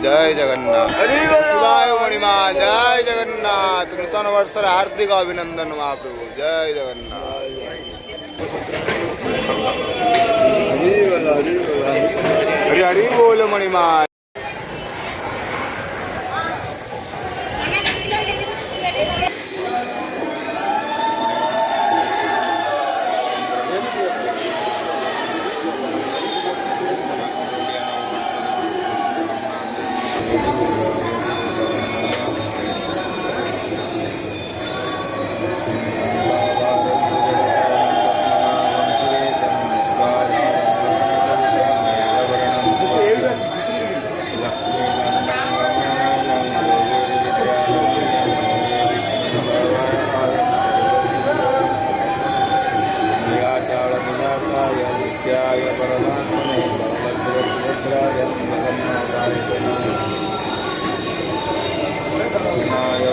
जय जगन्नाथ शिवाय मणिमा जय जगन्नाथ नूतन वर्ष हार्दिक अभिनंदन महाप्रभु जय जगन्नाथ हरि हरि बोल मणिमा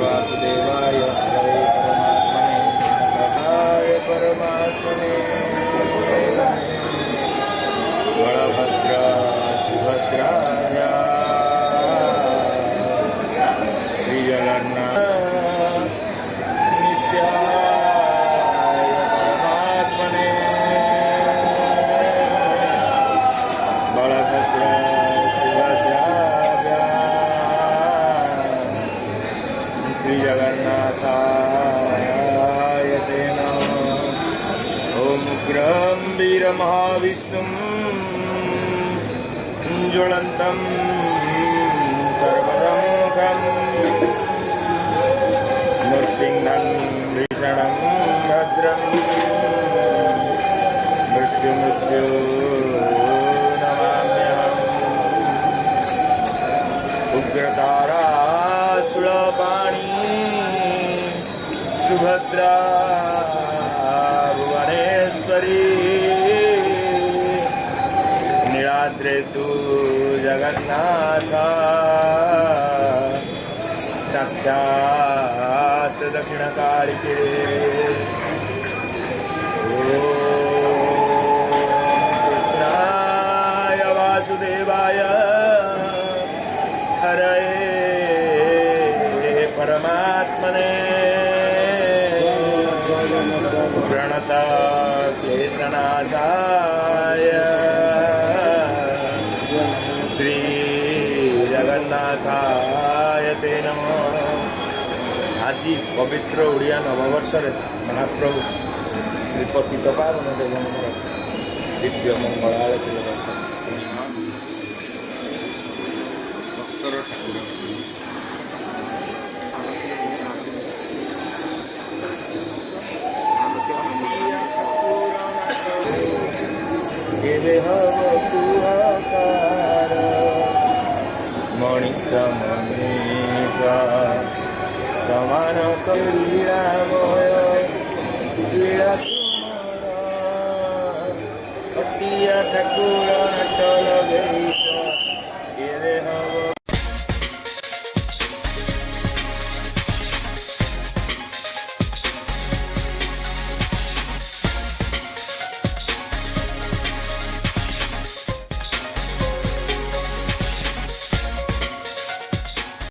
वासुदेवाय परमात्मने बलभद्र सुभद्राय श्री जगन्नाथ नित्याय परमात्मने बलभद्र सुभद्राय श्री जगन्नाथाय ते नमः। ओम उग्रं वीरमहाविष्णुं ज्वलन्तं सर्वतोमुखं नृसिंहं भीषणं भद्रं मृत्युमृत्यो नमाम्यहम्। उग्रतारासुरपाणि सुभद्रा भुवनेश्वरी नीलाद्रे तु जगन्नाथ साक्षात् दक्षिणकालिके। कृष्णाय वासुदेवाय हरये परमात्मने प्रणता क्लेशनाशाय श्री जगन्नाथाय ते नमः। आज पवित्र ओडिया नववर्ष महाप्रभु श्री पतित पावन देवଙ୍କର दिव्य मंगल आरती भक्तर ठाकुर मणिषा मनीषा समान कलीरामय क्रीड़ा तुमरा अटिया ठाकुर नाच लगे